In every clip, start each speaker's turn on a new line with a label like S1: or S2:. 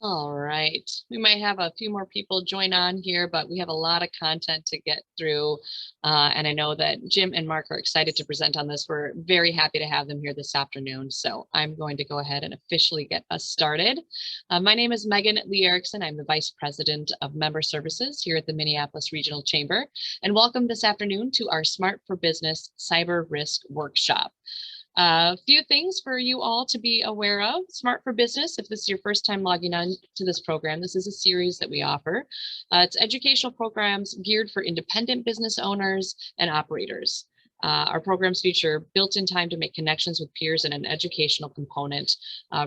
S1: All right. We might have a few more people join on here, but we have a lot of content to get through. And I know that Jim and Mark are excited to present on this. We're very happy to have them here this afternoon. So I'm going to go ahead and officially get us started. My name is Megan Lee Erickson. I'm the Vice President of Member Services here at the Minneapolis Regional Chamber. And welcome this afternoon to our Smart for Business Cyber Risk Workshop. A few things for you all to be aware of. Smart for Business, if this is your first time logging on to this program, this is a series that we offer. It's educational programs geared for independent business owners and operators. Our programs feature built-in time to make connections with peers and an educational component,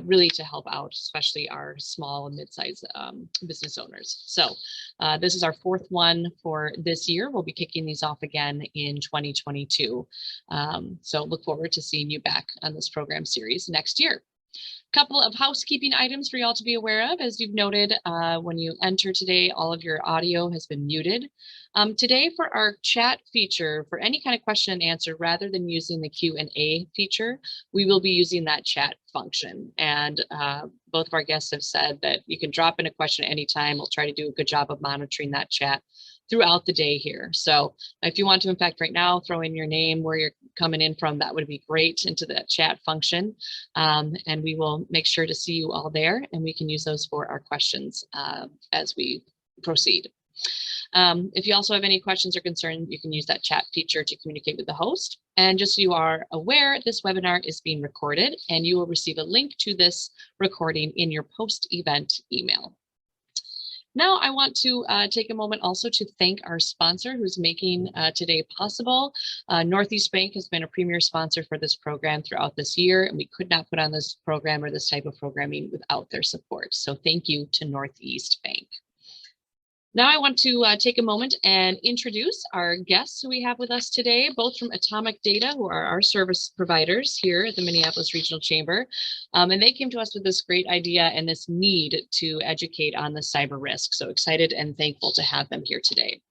S1: really to help out, especially our small and mid-sized business owners. So this is our fourth one for this year. We'll be kicking these off again in 2022. So look forward to seeing you back on this program series next year. Couple of housekeeping items for y'all to be aware of. As you've noted, when you enter today, all of your audio has been muted. Today for our chat feature, for any kind of question and answer, rather than using the Q&A feature, we will be using that chat function. And both of our guests have said that you can drop in a question anytime. We'll try to do a good job of monitoring that chat throughout the day here. So if you want to, in fact, right now, throw in your name, where you're coming in from, that would be great, into that chat function. And we will make sure to see you all there, and we can use those for our questions as we proceed. If you also have any questions or concerns, you can use that chat feature to communicate with the host. And just so you are aware, this webinar is being recorded, and you will receive a link to this recording in your post-event email. Now, I want to take a moment also to thank our sponsor who's making today possible. Northeast Bank has been a premier sponsor for this program throughout this year, and we could not put on this program or this type of programming without their support. So thank you to Northeast Bank. Now I want to take a moment and introduce our guests who we have with us today, both from Atomic Data, who are our service providers here at the Minneapolis Regional Chamber. And they came to us with this great idea and this need to educate on the cyber risk. So excited and thankful to have them here today.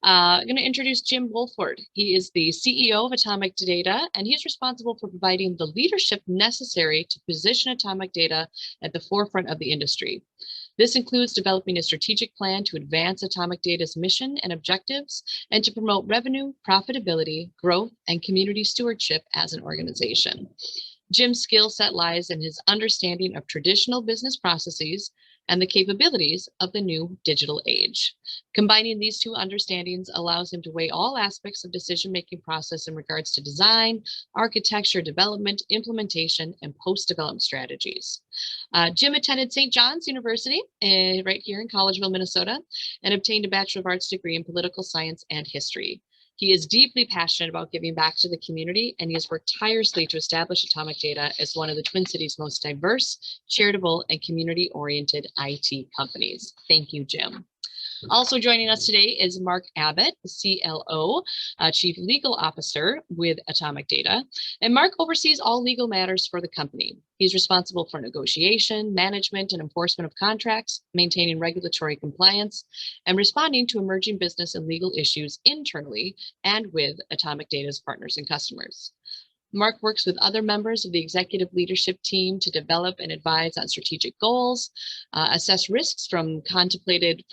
S1: I'm going to introduce Jim Wolford. He is the CEO of Atomic Data, and he's responsible for providing the leadership necessary to position Atomic Data at the forefront of the industry. This includes developing a strategic plan to advance Atomic Data's mission and objectives, and to promote revenue, profitability, growth, and community stewardship as an organization. Jim's skill set lies in his understanding of traditional business processes and the capabilities of the new digital age. Combining these two understandings allows him to weigh all aspects of decision-making process in regards to design, architecture, development, implementation, and post-development strategies. Jim attended St. John's University right here in Collegeville, Minnesota, and obtained a Bachelor of Arts degree in political science and history. He is deeply passionate about giving back to the community, and he has worked tirelessly to establish Atomic Data as one of the Twin Cities' most diverse, charitable, and community-oriented IT companies. Thank you, Jim. Also joining us today is Mark Abbott, CLO, Chief Legal Officer with Atomic Data. And Mark oversees all legal matters for the company. He's responsible for negotiation, management, and enforcement of contracts, maintaining regulatory compliance, and responding to emerging business and legal issues internally and with Atomic Data's partners and customers. Mark works with other members of the executive leadership team to develop and advise on strategic goals, assess risks from contemplated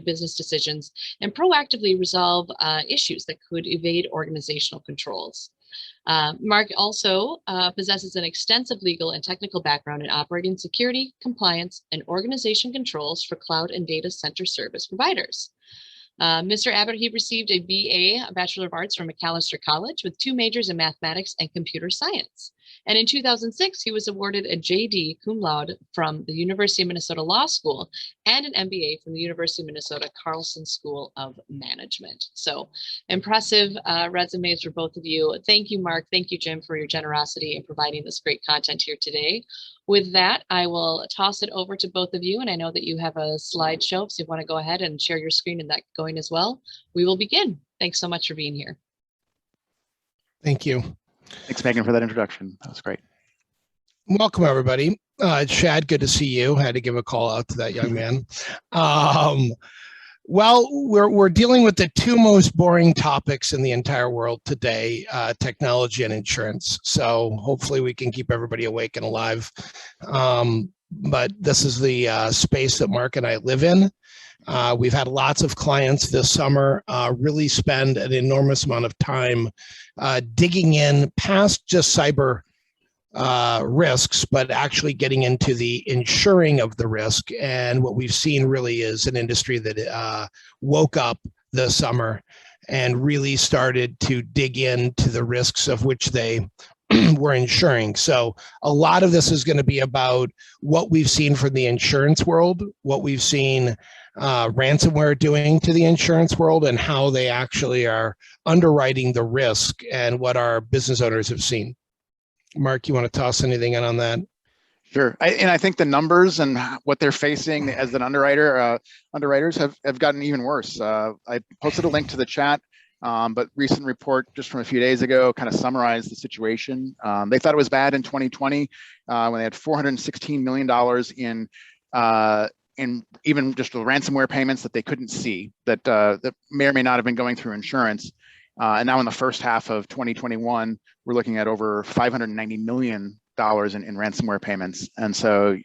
S1: business decisions, and proactively resolve issues that could evade organizational controls. Mark also possesses an extensive legal and technical background in operating security, compliance, and organization controls for cloud and data center service providers. Mr. Abbott, he received a BA, a Bachelor of Arts from Macalester College, with 2 majors in mathematics and computer science. And in 2006, he was awarded a JD cum laude from the University of Minnesota Law School and an MBA from the University of Minnesota Carlson School of Management. So impressive resumes for both of you. Thank you, Mark. Thank you, Jim, for your generosity in providing this great content here today. With that, I will toss it over to both of you. And I know that you have a slideshow, so you want to go ahead and share your screen and that going as well. We will begin. Thanks so much for being here.
S2: Thank you.
S3: Thanks, Megan, for that introduction. That was great.
S2: Welcome, everybody. Chad, good to see you. I had to give a call out to that young man. Well, we're dealing with the 2 most boring topics in the entire world today, technology and insurance. So hopefully we can keep everybody awake and alive. this is the space that Mark and I live in. We've had lots of clients this summer really spend an enormous amount of time digging in past just cyber risks, but actually getting into the insuring of the risk. And what we've seen really is an industry that woke up this summer and really started to dig into the risks of which they were insuring. So a lot of this is going to be about what we've seen from the insurance world, what we've seen ransomware doing to the insurance world, and how they actually are underwriting the risk and what our business owners have seen. Mark, you want to toss anything in on that?
S3: Sure. I think the numbers and what they're facing as an underwriter, underwriters have gotten even worse. I posted a link to the chat, but recent report just from a few days ago kind of summarized the situation. They thought it was bad in 2020 when they had $416 million in even just the ransomware payments that they couldn't see that may or may not have been going through insurance. And now in the first half of 2021, we're looking at over $590 million in ransomware payments. And so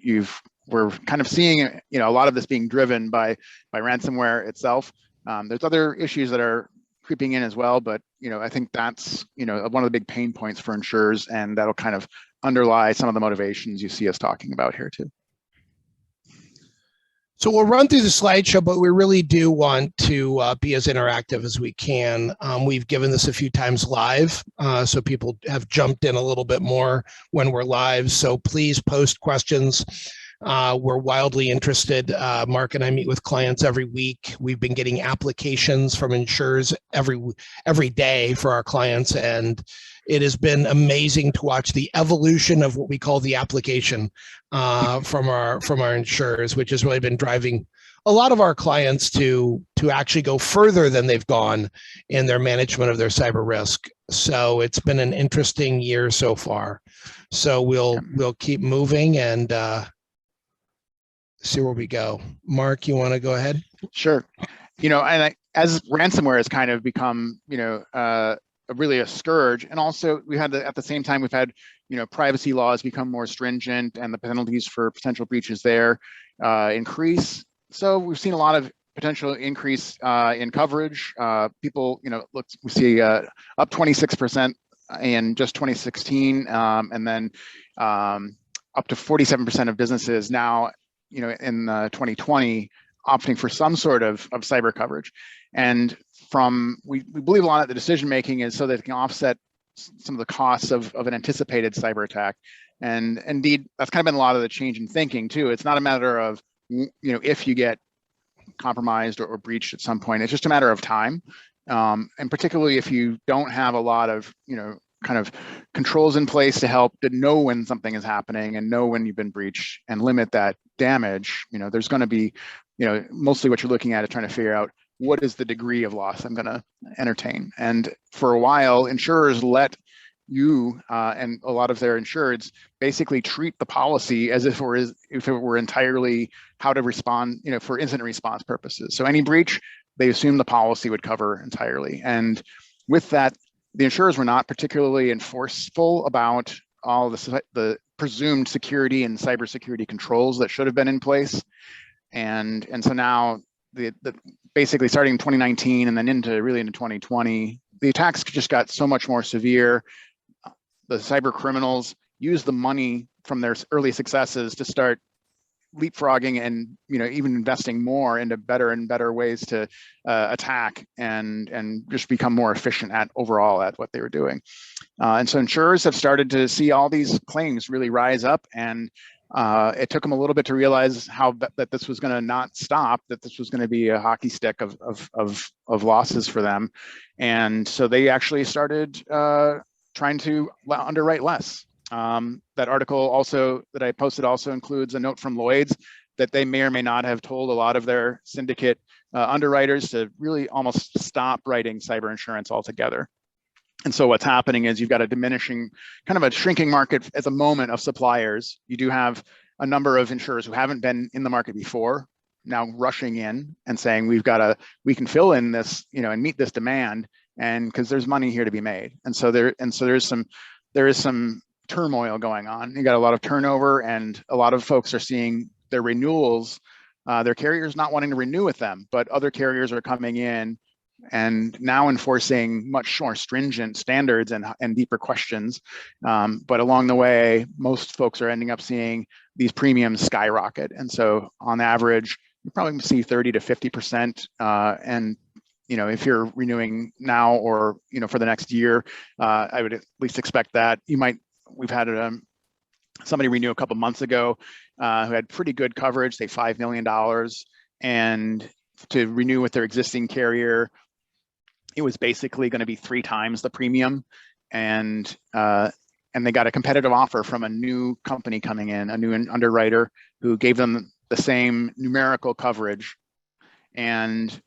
S3: we're kind of seeing, a lot of this being driven by ransomware itself. There's other issues that are creeping in as well, but I think that's one of the big pain points for insurers, and that'll kind of underlie some of the motivations you see us talking about here too.
S2: So we'll run through the slideshow, but we really do want to be as interactive as we can. We've given this a few times live, so people have jumped in a little bit more when we're live. So please post questions. We're wildly interested. Mark and I meet with clients every week. We've been getting applications from insurers every day for our clients, and it has been amazing to watch the evolution of what we call the application from our insurers, which has really been driving a lot of our clients to actually go further than they've gone in their management of their cyber risk. So it's been an interesting year so far. So we'll keep moving and see where we go. Mark, you want to go ahead?
S3: Sure. As ransomware has kind of become, really a scourge, and also at the same time we've had privacy laws become more stringent, and the penalties for potential breaches there increase. So we've seen a lot of potential increase in coverage. People, we see up 26% in just 2016, and then up to 47% of businesses now, in 2020, opting for some sort of cyber coverage. And we believe a lot of the decision making is so that it can offset some of the costs of an anticipated cyber attack. And indeed, that's kind of been a lot of the change in thinking too. It's not a matter of if you get compromised or breached at some point. It's just a matter of time, and particularly if you don't have a lot of kind of controls in place to help to know when something is happening and know when you've been breached and limit that damage. There's going to be mostly what you're looking at is trying to figure out what is the degree of loss I'm going to entertain. And for a while, insurers let you and a lot of their insureds basically treat the policy as if it were entirely how to respond, for incident response purposes. So any breach, they assume the policy would cover entirely. And with that, the insurers were not particularly enforceful about all the presumed security and cybersecurity controls that should have been in place. And so now basically starting in 2019 and then into 2020, the attacks just got so much more severe. The cyber criminals used the money from their early successes to start leapfrogging and even investing more into better and better ways to attack and just become more efficient overall at what they were doing. And so insurers have started to see all these claims really rise up, and it took them a little bit to realize that this was going to not stop, that this was going to be a hockey stick of losses for them. And so they actually started trying to underwrite less. That article also that I posted also includes a note from Lloyd's that they may or may not have told a lot of their syndicate underwriters to really almost stop writing cyber insurance altogether. And so what's happening is you've got a shrinking market at the moment of suppliers. You do have a number of insurers who haven't been in the market before now rushing in and saying we can fill in this, and meet this demand, and because there's money here to be made. And so there is some turmoil going on. You got a lot of turnover, and a lot of folks are seeing their renewals, their carriers not wanting to renew with them, but other carriers are coming in and now enforcing much more stringent standards and deeper questions. But along the way, most folks are ending up seeing these premiums skyrocket. And so on average, you probably see 30 to 50%. And if you're renewing now or for the next year, I would at least expect that. We've had somebody renew a couple months ago who had pretty good coverage, say $5 million, and to renew with their existing carrier, it was basically going to be 3 times the premium, and they got a competitive offer from a new company coming in, a new underwriter who gave them the same numerical coverage, and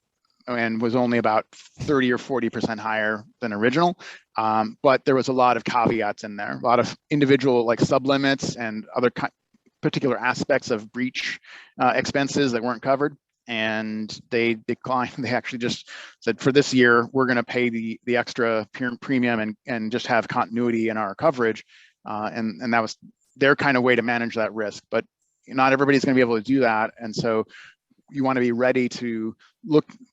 S3: was only about 30 or 40% higher than original. But there was a lot of caveats in there, a lot of individual like sublimits and other particular aspects of breach expenses that weren't covered. And they declined. They actually just said, for this year, we're going to pay the extra premium and just have continuity in our coverage. And that was their kind of way to manage that risk. But not everybody's going to be able to do that. And so you want to be ready to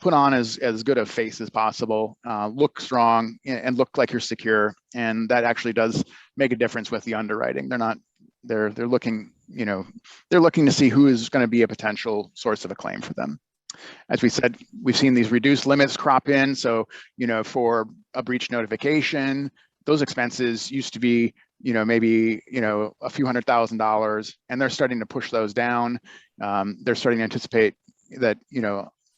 S3: put on as good a face as possible, look strong, and look like you're secure. And that actually does make a difference with the underwriting. They're looking to see who is going to be a potential source of a claim for them. As we said, we've seen these reduced limits crop in. So, for a breach notification, those expenses used to be, maybe, a few $100,000, and they're starting to push those down. They're starting to anticipate that,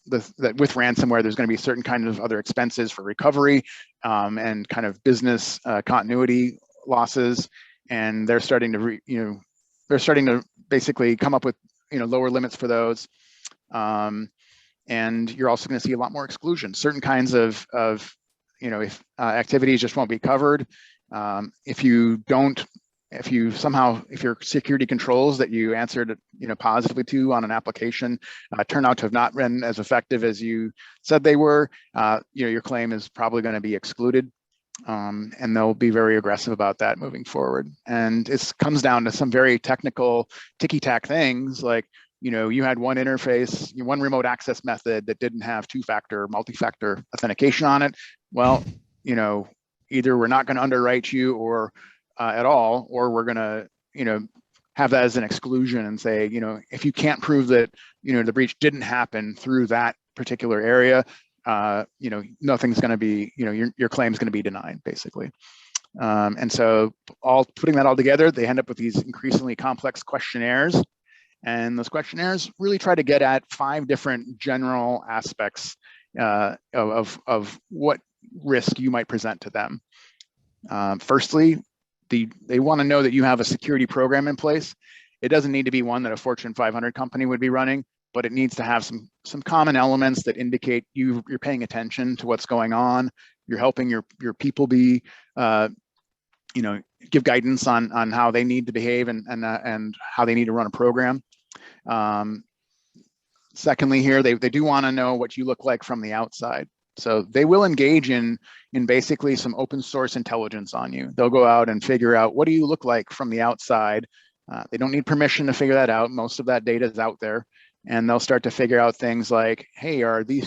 S3: that with ransomware, there's going to be certain kind of other expenses for recovery and kind of business continuity losses. And they're starting to basically come up with lower limits for those, and you're also going to see a lot more exclusion. Certain kinds of activities just won't be covered. If your security controls that you answered positively to on an application turn out to have not been as effective as you said they were, your claim is probably going to be excluded. And they'll be very aggressive about that moving forward. And it comes down to some very technical ticky-tack things like, you had one interface, one remote access method that didn't have two-factor, multi-factor authentication on it. Well, either we're not going to underwrite you or at all, or we're going to, have that as an exclusion and say, if you can't prove that, the breach didn't happen through that particular area, nothing's going to be, your claim's going to be denied, basically. And so putting that all together, they end up with these increasingly complex questionnaires. And those questionnaires really try to get at 5 different general aspects of what risk you might present to them. Firstly, they want to know that you have a security program in place. It doesn't need to be one that a Fortune 500 company would be running, but it needs to have some common elements that indicate you're paying attention to what's going on. You're helping your people be, give guidance on how they need to behave and how they need to run a program. Secondly, here they do want to know what you look like from the outside. So they will engage in basically some open source intelligence on you. They'll go out and figure out, what do you look like from the outside? They don't need permission to figure that out. Most of that data is out there. And they'll start to figure out things like, hey, are the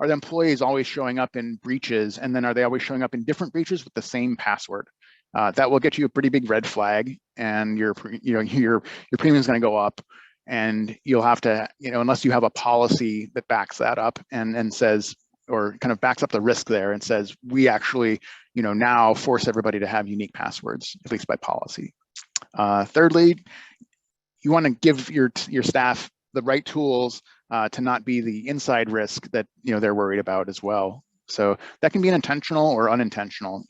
S3: employees always showing up in breaches? And then are they always showing up in different breaches with the same password? That will get you a pretty big red flag, and your premium is going to go up. And you'll have to, unless you have a policy that backs that up and says, or kind of backs up the risk there and says, we actually, now force everybody to have unique passwords, at least by policy. Thirdly, you want to give your staff the right tools to not be the inside risk that they're worried about as well. So that can be intentional or unintentional.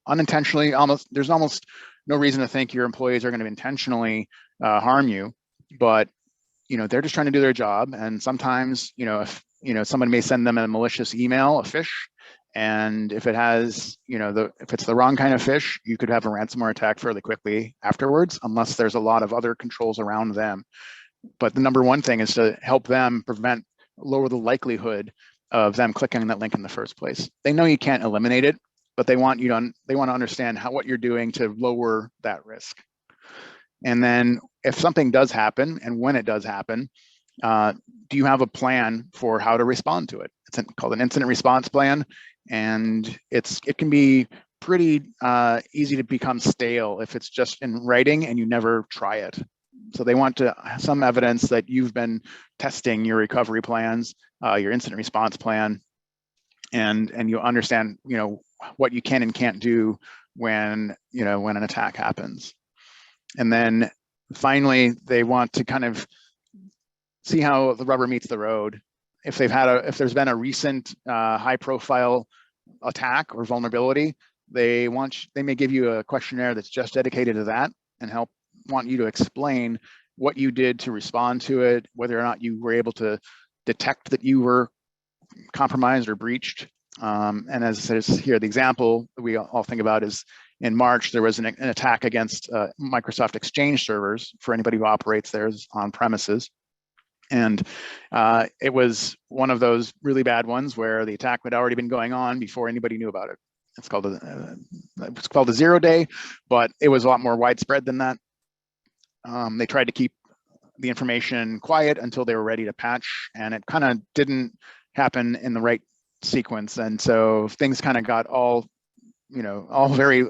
S3: Unintentionally, there's almost no reason to think your employees are going to intentionally harm you, but they're just trying to do their job. And sometimes if someone may send them a malicious email, a phish, and if it has if it's the wrong kind of phish, you could have a ransomware attack fairly quickly afterwards, unless there's a lot of other controls around them. But the number one thing is to help them lower the likelihood of them clicking on that link in the first place. They know you can't eliminate it, but they want to understand what you're doing to lower that risk. And then if something does happen, and when it does happen, do you have a plan for how to respond to it? It's called an incident response plan, and it can be pretty easy to become stale if it's just in writing and you never try it. So they want some evidence that you've been testing your recovery plans, your incident response plan, and you understand what you can and can't do when an attack happens. And then finally, they want to kind of see how the rubber meets the road. If there's been a recent high-profile attack or vulnerability, they may give you a questionnaire that's just dedicated to that and want you to explain what you did to respond to it, whether or not you were able to detect that you were compromised or breached. And as it says here, the example that we all think about is in March, there was an attack against Microsoft Exchange servers for anybody who operates theirs on premises. And it was one of those really bad ones where the attack had already been going on before anybody knew about it. It's called a 0 day, but it was a lot more widespread than that. They tried to keep the information quiet until they were ready to patch, and it kind of didn't happen in the right sequence. And so things kind of got all very,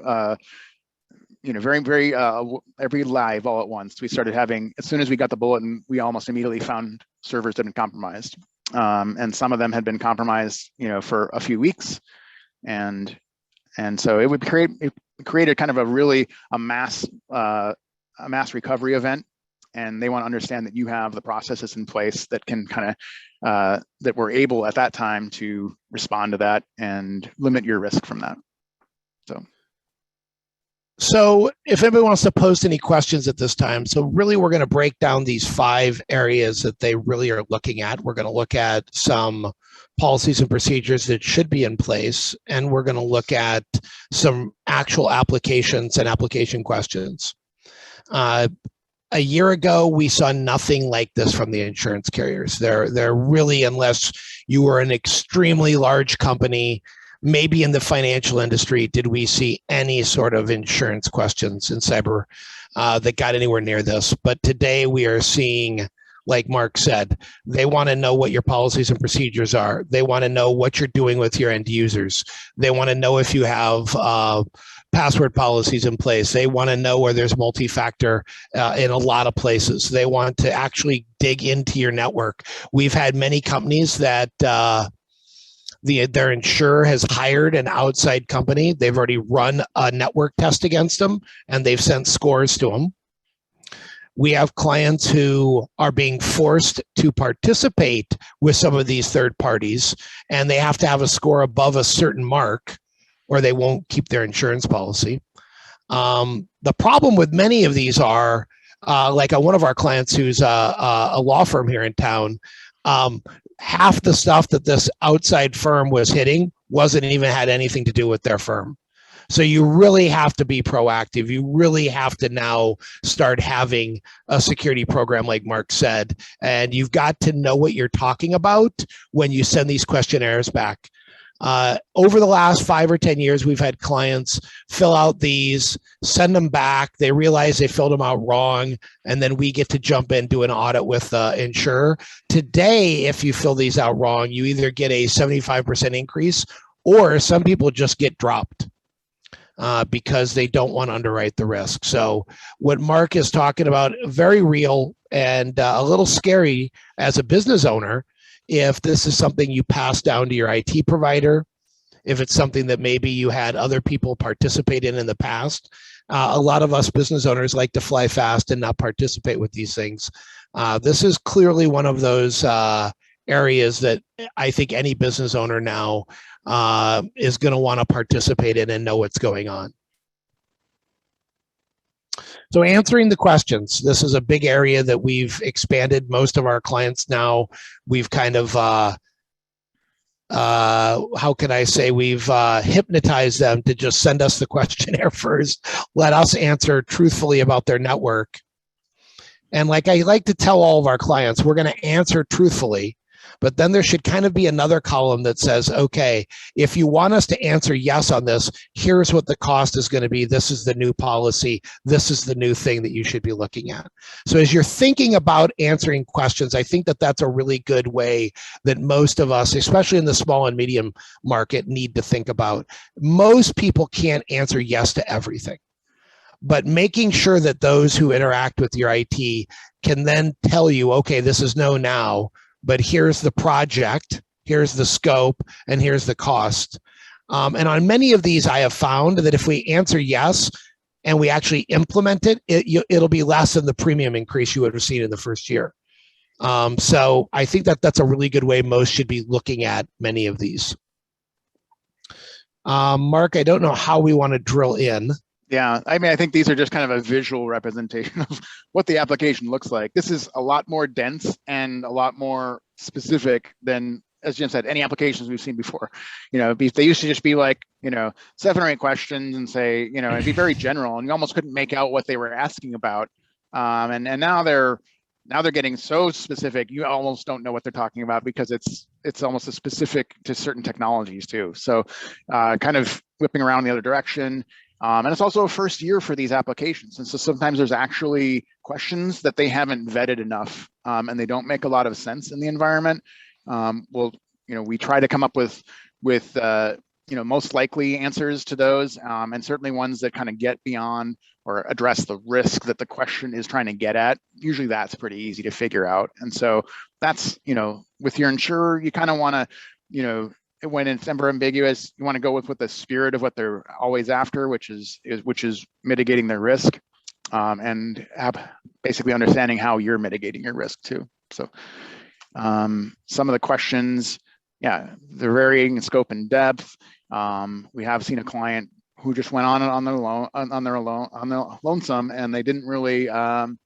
S3: every live all at once. We started having, as soon as we got the bulletin, we almost immediately found servers that had been compromised. And some of them had been compromised, for a few weeks. And so it created kind of a mass recovery event. And they want to understand that you have the processes in place that can that were able at that time to respond to that and limit your risk from that.
S2: So if anybody wants to post any questions at this time, so really we're going to break down these 5 areas that they really are looking at. We're going to look at some policies and procedures that should be in place, and we're going to look at some actual applications and application questions. A year ago, we saw nothing like this from the insurance carriers. They're really, unless you were an extremely large company, maybe in the financial industry, did we see any sort of insurance questions in cyber that got anywhere near this. But today we are seeing, like Mark said, they want to know what your policies and procedures are. They want to know what you're doing with your end users. They want to know if you have password policies in place. They want to know where there's multi-factor in a lot of places. They want to actually dig into your network. We've had many companies that their insurer has hired an outside company. They've already run a network test against them, and they've sent scores to them. We have clients who are being forced to participate with some of these third parties, and they have to have a score above a certain mark or they won't keep their insurance policy. The problem with many of these are, like one of our clients who's a law firm here in town, half the stuff that this outside firm was hitting wasn't even had anything to do with their firm. So you really have to be proactive. You really have to now start having a security program, like Mark said, and you've got to know what you're talking about when you send these questionnaires back. Over the last 5 or 10 years, we've had clients fill out these, send them back. They realize they filled them out wrong, and then we get to jump in, do an audit with the insurer. Today, if you fill these out wrong, you either get a 75% increase, or some people just get dropped because they don't want to underwrite the risk. So what Mark is talking about, very real and a little scary as a business owner. If this is something you pass down to your IT provider, if it's something that maybe you had other people participate in the past, a lot of us business owners like to fly fast and not participate with these things. This is clearly one of those areas that I think any business owner now is going to want to participate in and know what's going on. So answering the questions, this is a big area that we've expanded. Most of our clients now, we've kind of, how can I say, we've hypnotized them to just send us the questionnaire first, let us answer truthfully about their network. And like I like to tell all of our clients, we're going to answer truthfully, But then there should kind of be another column that says, okay, if you want us to answer yes on this, here's what the cost is going to be. This is the new policy. This is the new thing that you should be looking at. So as you're thinking about answering questions, I think that that's a really good way that most of us, especially in the small and medium market, need to think about. Most people can't answer yes to everything, but making sure that those who interact with your IT can then tell you, okay, this is no now, but here's the project, here's the scope, and here's the cost. And on many of these, I have found that if we answer yes and we actually implement it, it'll be less than the premium increase you would have seen in the first year. So I think that that's a really good way most should be looking at many of these. Mark, I don't know how we want to drill in.
S3: Yeah, I mean, I think these are just kind of a visual representation of what the application looks like. This is a lot more dense and a lot more specific than, as Jim said, any applications we've seen before. You know, they used to just be like, 7 or 8 questions and say, it'd be very general, and you almost couldn't make out what they were asking about. And now they're getting so specific, you almost don't know what they're talking about, because it's almost as specific to certain technologies too. So kind of whipping around the other direction. And it's also a first year for these applications. And so sometimes there's actually questions that they haven't vetted enough, and they don't make a lot of sense in the environment. We try to come up with most likely answers to those, and certainly ones that kind of get beyond or address the risk that the question is trying to get at. Usually that's pretty easy to figure out. And so that's, with your insurer, you kind of want to, when it's ever ambiguous, you want to go with what the spirit of what they're always after, which is mitigating their risk, and basically understanding how you're mitigating your risk too. So some of the questions, they're varying in scope and depth. We have seen a client who just went on their lonesome, and they didn't really, and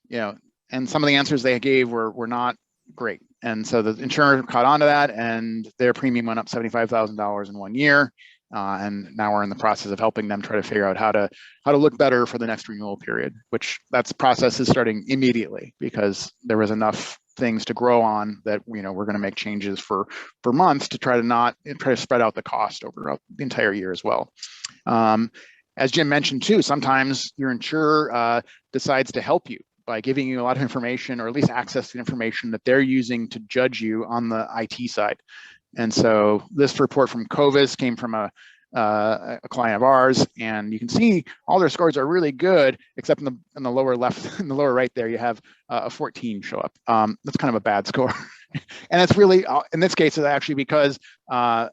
S3: some of the answers they gave were not great. And so the insurer caught on to that, and their premium went up $75,000 in 1 year. And now we're in the process of helping them try to figure out how to look better for the next renewal period, which that process is starting immediately, because there was enough things to grow on that we're going to make changes for months to try to spread out the cost over the entire year as well. As Jim mentioned too, sometimes your insurer decides to help you by giving you a lot of information, or at least access to information that they're using to judge you on the IT side. And so this report from Covis came from a client of ours, and you can see all their scores are really good, except in the lower left, in the lower right there, you have a 14 show up. That's kind of a bad score. And it's really, in this case, it's actually because it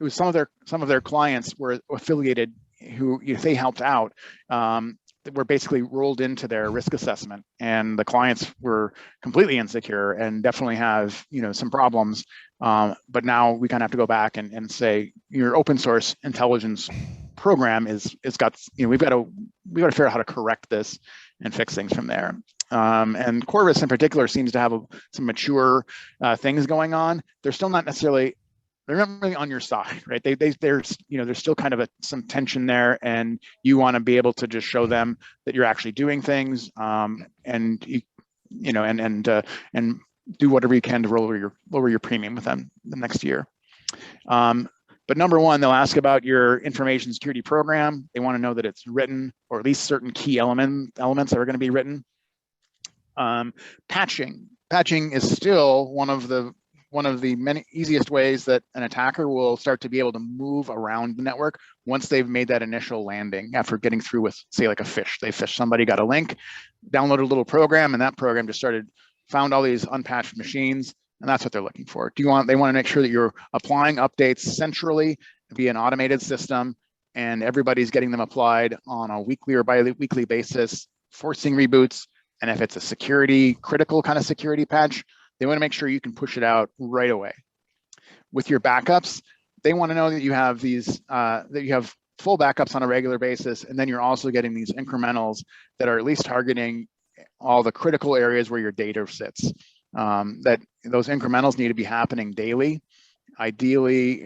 S3: was some of their clients were affiliated who, if they helped out, were basically rolled into their risk assessment, and the clients were completely insecure and definitely have some problems. But now we kind of have to go back and say your open source intelligence program is got, we've got to figure out how to correct this and fix things from there. And Corvus in particular seems to have some mature things going on. They're still not necessarily, they're not really on your side, right? There's still kind of some tension there, and you want to be able to just show them that you're actually doing things, and do whatever you can to lower your premium with them the next year. But number one, they'll ask about your information security program. They want to know that it's written, or at least certain key elements that are going to be written. Patching is still one of the many easiest ways that an attacker will start to be able to move around the network once they've made that initial landing after getting through with, say, like a phish. They phished somebody, got a link, downloaded a little program, and that program just found all these unpatched machines, and that's what they're looking for. They want to make sure that you're applying updates centrally via an automated system, and everybody's getting them applied on a weekly or bi-weekly basis, forcing reboots. And if it's a critical kind of security patch, they want to make sure you can push it out right away. With your backups, they want to know that you have full backups on a regular basis, and then you're also getting these incrementals that are at least targeting all the critical areas where your data sits. That those incrementals need to be happening daily. Ideally,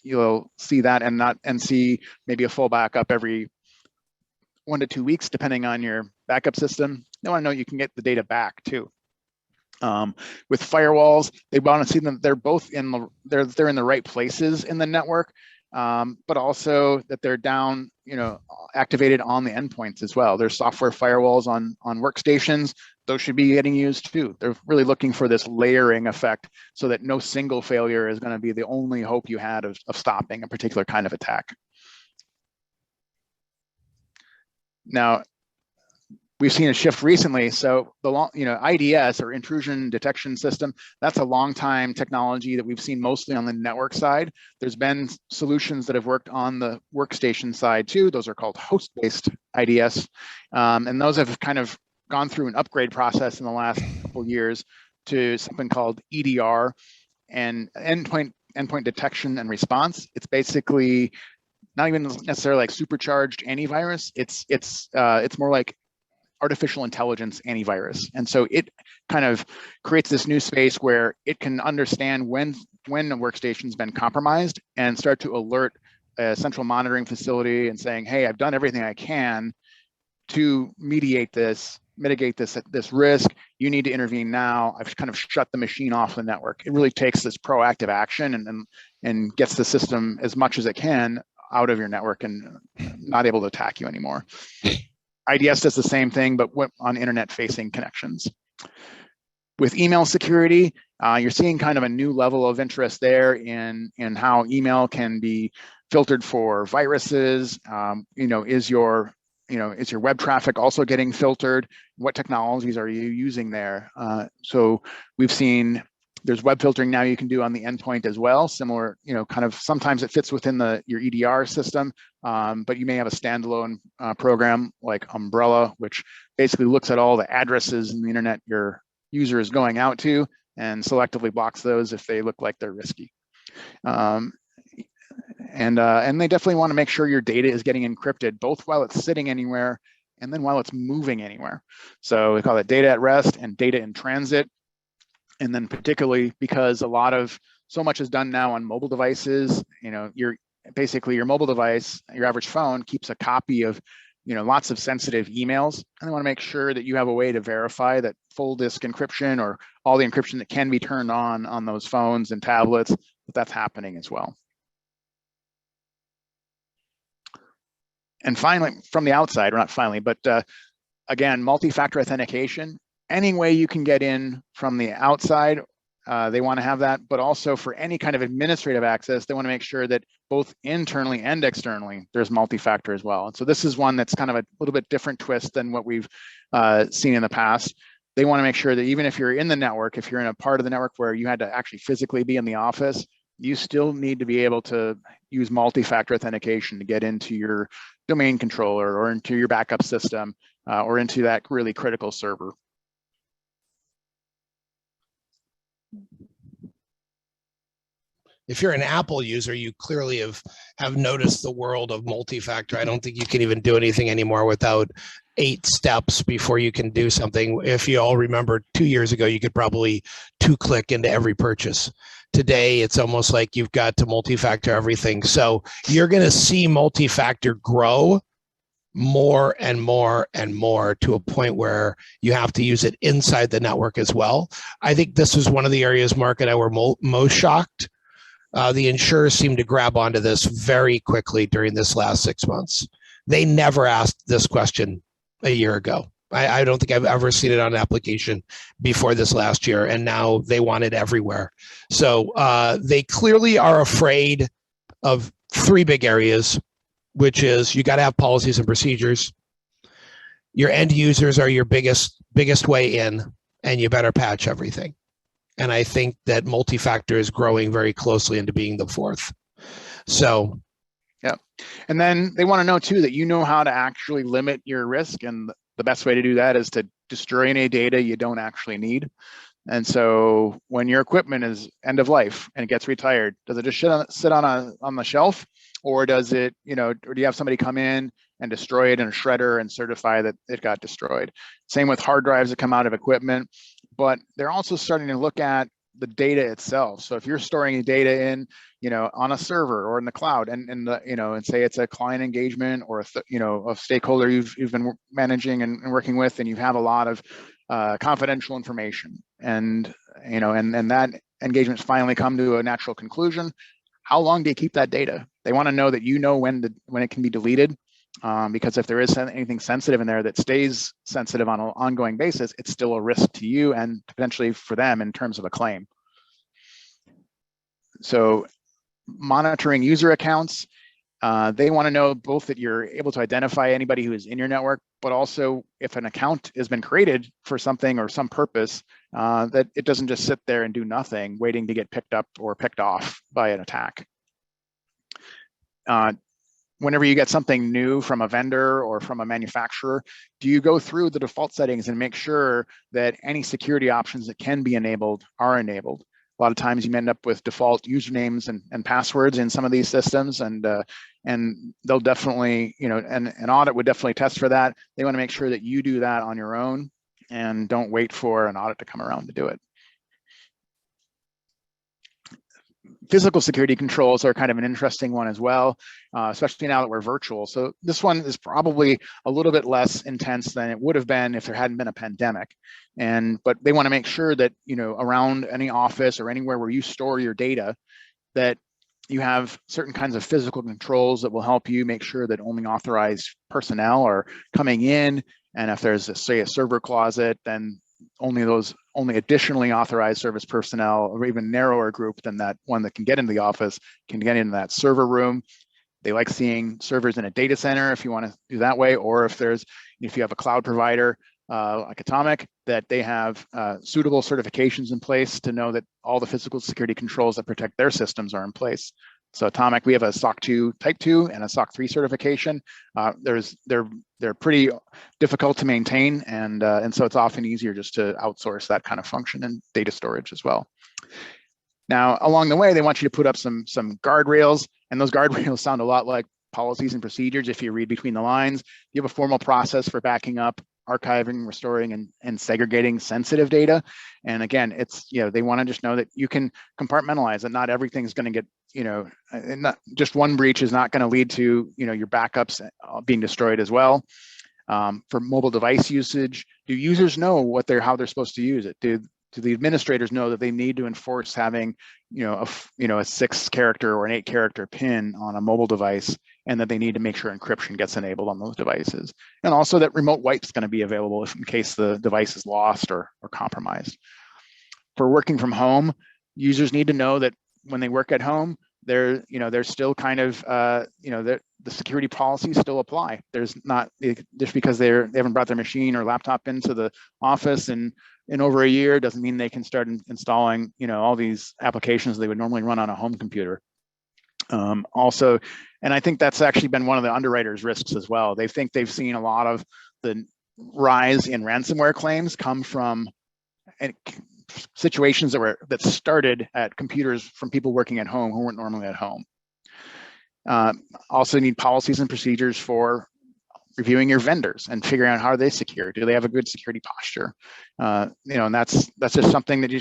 S3: you'll see that and see maybe a full backup every 1 to 2 weeks, depending on your backup system. They want to know you can get the data back too. With firewalls, they want to see them. They're both in they're in the right places in the network, but also that they're down, activated on the endpoints as well. There's software firewalls on workstations. Those should be getting used too. They're really looking for this layering effect so that no single failure is going to be the only hope you had of stopping a particular kind of attack. Now, we've seen a shift recently. So the IDS, or intrusion detection system, that's a long time technology that we've seen mostly on the network side. There's been solutions that have worked on the workstation side too. Those are called host-based IDS. And those have kind of gone through an upgrade process in the last couple of years to something called EDR, and endpoint detection and response. It's basically not even necessarily like supercharged antivirus. It's more like artificial intelligence antivirus. And so it kind of creates this new space where it can understand when a workstation's been compromised and start to alert a central monitoring facility and saying, hey, I've done everything I can to mitigate this risk. You need to intervene now. I've kind of shut the machine off the network. It really takes this proactive action and gets the system as much as it can out of your network and not able to attack you anymore. IDS does the same thing, but on internet-facing connections. With email security, you're seeing kind of a new level of interest there in how email can be filtered for viruses. Is your web traffic also getting filtered? What technologies are you using there? So we've seen there's web filtering now you can do on the endpoint as well. Similar, kind of sometimes it fits within your EDR system, but you may have a standalone program like Umbrella, which basically looks at all the addresses in the internet your user is going out to and selectively blocks those if they look like they're risky. And they definitely want to make sure your data is getting encrypted, both while it's sitting anywhere and then while it's moving anywhere. So we call it data at rest and data in transit. And then particularly because so much is done now on mobile devices, your mobile device, your average phone keeps a copy of, lots of sensitive emails. And they want to make sure that you have a way to verify that full disk encryption or all the encryption that can be turned on those phones and tablets, that's happening as well. And finally, from the outside, or not finally, but again, multi-factor authentication. Any way you can get in from the outside, they want to have that, but also for any kind of administrative access, they want to make sure that both internally and externally, there's multi-factor as well. And so this is one that's kind of a little bit different twist than what we've seen in the past. They want to make sure that even if you're in the network, if you're in a part of the network where you had to actually physically be in the office, you still need to be able to use multi-factor authentication to get into your domain controller or into your backup system or into that really critical server.
S2: If you're an Apple user, you clearly have noticed the world of multi-factor. I don't think you can even do anything anymore without 8 steps before you can do something. If you all remember 2 years ago, you could probably 2-click into every purchase. Today, it's almost like you've got to multi-factor everything. So you're going to see multi-factor grow more and more and more to a point where you have to use it inside the network as well. I think this was one of the areas Mark and I were most shocked. The insurers seem to grab onto this very quickly during this last 6 months. They never asked this question a year ago. I don't think I've ever seen it on an application before this last year, and now they want it everywhere. So they clearly are afraid of 3 big areas, which is you got to have policies and procedures. Your end users are your biggest way in, and you better patch everything. And I think that multi-factor is growing very closely into being the 4th. So,
S3: yeah. And then they want to know too that you know how to actually limit your risk. And the best way to do that is to destroy any data you don't actually need. And so when your equipment is end of life and it gets retired, does it just sit on the shelf, or does it, or do you have somebody come in and destroy it in a shredder and certify that it got destroyed? Same with hard drives that come out of equipment. But they're also starting to look at the data itself. So if you're storing data in, on a server or in the cloud, and say it's a client engagement or a stakeholder you've been managing and working with, and you have a lot of confidential information, and that engagement's finally come to a natural conclusion. How long do you keep that data? They want to know that when it can be deleted, because if there is anything sensitive in there that stays sensitive on an ongoing basis, it's still a risk to you and potentially for them in terms of a claim. So monitoring user accounts, they want to know both that you're able to identify anybody who is in your network, but also if an account has been created for something or some purpose, that it doesn't just sit there and do nothing, waiting to get picked up or picked off by an attack. Whenever you get something new from a vendor or from a manufacturer, do you go through the default settings and make sure that any security options that can be enabled are enabled? A lot of times you end up with default usernames and passwords in some of these systems, and they'll definitely, and an audit would definitely test for that. They want to make sure that you do that on your own and don't wait for an audit to come around to do it. Physical security controls are kind of an interesting one as well, especially now that we're virtual. So this one is probably a little bit less intense than it would have been if there hadn't been a pandemic. But they want to make sure that, around any office or anywhere where you store your data, that you have certain kinds of physical controls that will help you make sure that only authorized personnel are coming in. And if there's, say, a server closet, then only additionally authorized service personnel, or even narrower group than that one that can get into the office, can get into that server room. They like seeing servers in a data center if you want to do that way, or if you have a cloud provider like Atomic, that they have suitable certifications in place to know that all the physical security controls that protect their systems are in place. So Atomic, we have a SOC 2 Type 2 and a SOC 3 certification. They're pretty difficult to maintain, and so it's often easier just to outsource that kind of function and data storage as well. Now, along the way, they want you to put up some guardrails, and those guardrails sound a lot like policies and procedures if you read between the lines. You have a formal process for backing up, archiving, restoring, and segregating sensitive data. And again, it's, they want to just know that you can compartmentalize it. Not everything's going to get, not just one breach is not going to lead to, your backups being destroyed as well. For mobile device usage, do users know how they're supposed to use it? Do the administrators know that they need to enforce having, a 6-character or an 8-character PIN on a mobile device, and that they need to make sure encryption gets enabled on those devices, and also that remote wipe is going to be available in case the device is lost or compromised. For working from home, users need to know that when they work at home, they're still kind of the security policies still apply. There's not, just because they haven't brought their machine or laptop into the office in over a year doesn't mean they can start installing all these applications they would normally run on a home computer. Also, and I think that's actually been one of the underwriters' risks as well. They think they've seen a lot of the rise in ransomware claims come from situations that started at computers from people working at home who weren't normally at home. Also need policies and procedures for reviewing your vendors and figuring out how are they secure. Do they have a good security posture? And that's just something that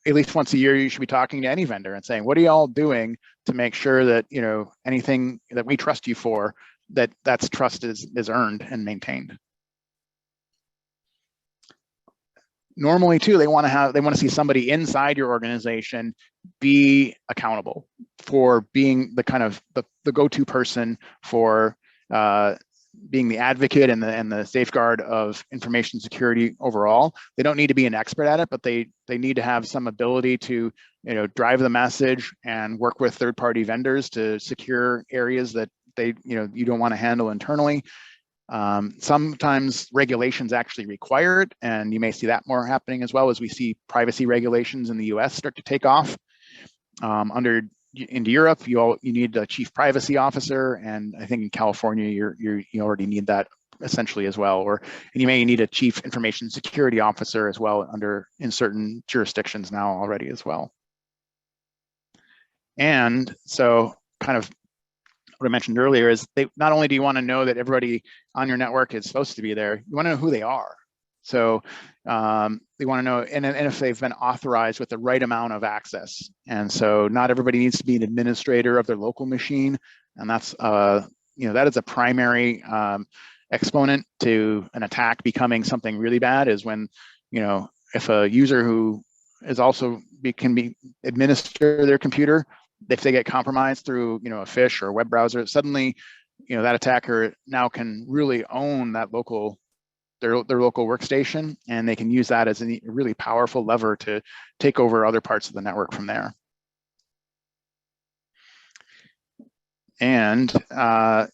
S3: at least once a year you should be talking to any vendor and saying, what are y'all doing to make sure that anything that we trust you for, that's trust is earned and maintained. Normally too, they want to see somebody inside your organization be accountable for being the kind of the go-to person for being the advocate and the safeguard of information security overall. They don't need to be an expert at it, but they need to have some ability to drive the message and work with third-party vendors to secure areas that you don't want to handle internally. Sometimes regulations actually require it, and you may see that more happening as well as we see privacy regulations in the US start to take off. Into Europe, you need a chief privacy officer, and I think in California you already need that essentially as well. And you may need a chief information security officer as well in certain jurisdictions now already as well. And so, kind of what I mentioned earlier is not only do you want to know that everybody on your network is supposed to be there, you want to know who they are. So they want to know, and if they've been authorized with the right amount of access. And so not everybody needs to be an administrator of their local machine. And that's, that is a primary exponent to an attack becoming something really bad, is when, if a user who is also can administer their computer, if they get compromised through, a phish or a web browser, suddenly, that attacker now can really own that their local workstation, and they can use that as a really powerful lever to take over other parts of the network from there. And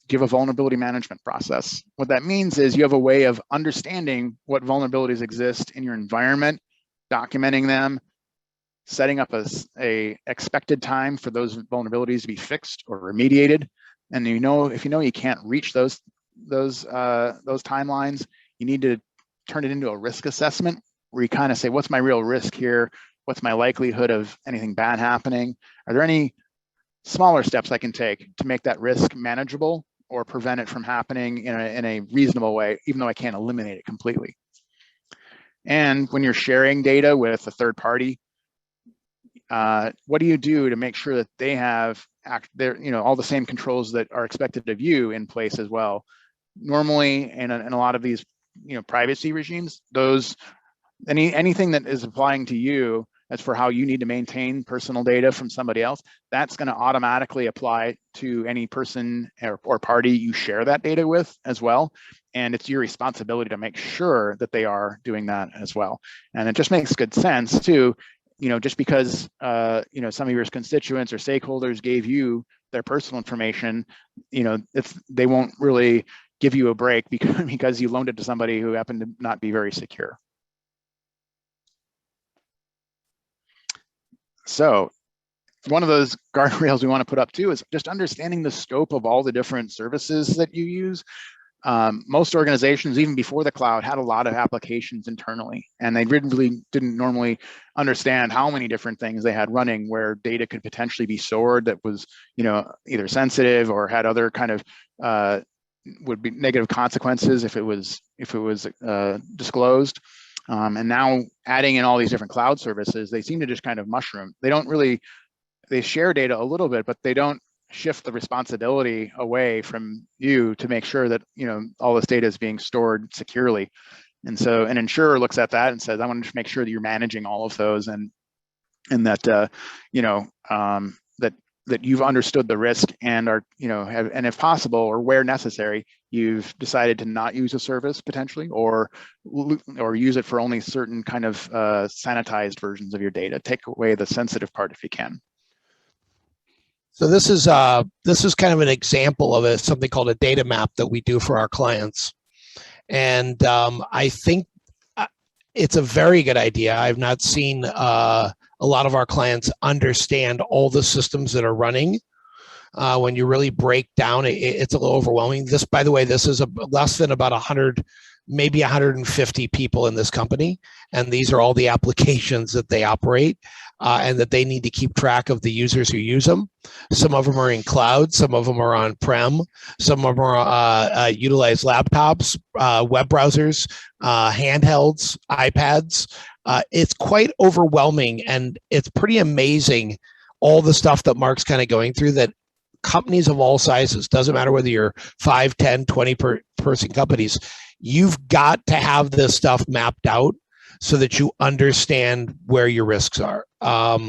S3: give a vulnerability management process. What that means is you have a way of understanding what vulnerabilities exist in your environment, documenting them, setting up a expected time for those vulnerabilities to be fixed or remediated. And if you can't reach those timelines, you need to turn it into a risk assessment where you kind of say, what's my real risk here? What's my likelihood of anything bad happening? Are there any smaller steps I can take to make that risk manageable or prevent it from happening in a reasonable way, even though I can't eliminate it completely? And when you're sharing data with a third party, what do you do to make sure that they have all the same controls that are expected of you in place as well? Normally, in a lot of these privacy regimes, anything that is applying to you as for how you need to maintain personal data from somebody else, that's going to automatically apply to any person or party you share that data with as well. And it's your responsibility to make sure that they are doing that as well. And it just makes good sense too, just because some of your constituents or stakeholders gave you their personal information, they won't really give you a break because you loaned it to somebody who happened to not be very secure. So one of those guardrails we want to put up too is just understanding the scope of all the different services that you use. Most organizations, even before the cloud, had a lot of applications internally, and they really didn't normally understand how many different things they had running where data could potentially be stored that was, either sensitive or had other kind of would be negative consequences if it was disclosed. And now adding in all these different cloud services, they seem to just kind of mushroom. They share data a little bit, but they don't shift the responsibility away from you to make sure that, all this data is being stored securely. And so an insurer looks at that and says, I want to make sure that you're managing all of those and that, that you've understood the risk and are, and if possible, or where necessary, you've decided to not use a service potentially, or use it for only certain kind of sanitized versions of your data. Take away the sensitive part if you can.
S2: So this is kind of an example of something called a data map that we do for our clients. And I think it's a very good idea. I've not seen a lot of our clients understand all the systems that are running. When you really break down, it's a little overwhelming. This, by the way, this is less than about 100, maybe 150 people in this company. And these are all the applications that they operate and that they need to keep track of the users who use them. Some of them are in cloud, some of them are on-prem, some of them are utilize laptops, web browsers, handhelds, iPads. It's quite overwhelming, and it's pretty amazing all the stuff that Mark's kind of going through, that companies of all sizes, doesn't matter whether you're 5, 10, 20 person companies, you've got to have this stuff mapped out so that you understand where your risks are. A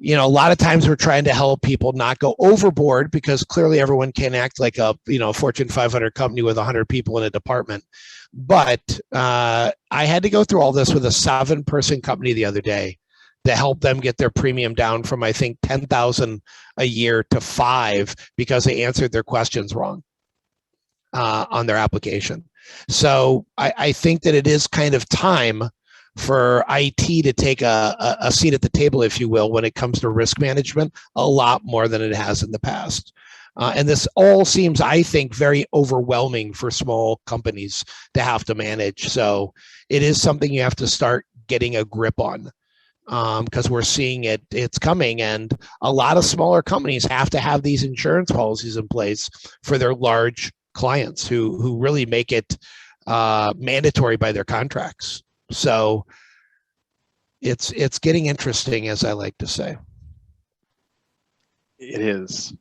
S2: lot of times we're trying to help people not go overboard, because clearly everyone can act like a Fortune 500 company with 100 people in a department. But I had to go through all this with a 7-person company the other day to help them get their premium down from, I think, $10,000 a year to $5,000 because they answered their questions wrong on their application. So I think that it is kind of time for IT to take a seat at the table, if you will, when it comes to risk management, a lot more than it has in the past. And this all seems, I think, very overwhelming for small companies to have to manage. So it is something you have to start getting a grip on, because we're seeing it's coming. And a lot of smaller companies have to have these insurance policies in place for their large clients who really make it mandatory by their contracts. So it's getting interesting, as I like to say.
S3: It is.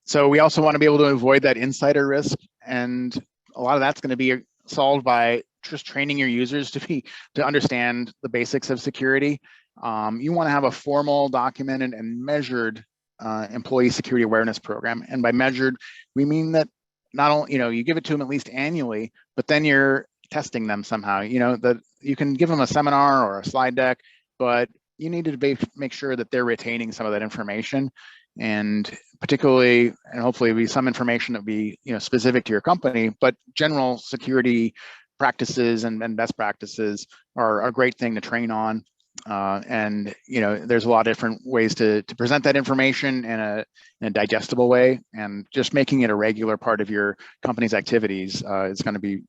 S3: So we also want to be able to avoid that insider risk, and a lot of that's going to be solved by just training your users to understand the basics of security. You want to have a formal, documented, and measured employee security awareness program. And by measured, we mean that not only, you give it to them at least annually, but then you're testing them somehow. That you can give them a seminar or a slide deck, but you need to make sure that they're retaining some of that information, and particularly, and hopefully be some information that be specific to your company, but general security practices and best practices are a great thing to train on. And there's a lot of different ways to present that information in a digestible way, and just making it a regular part of your company's activities is going to be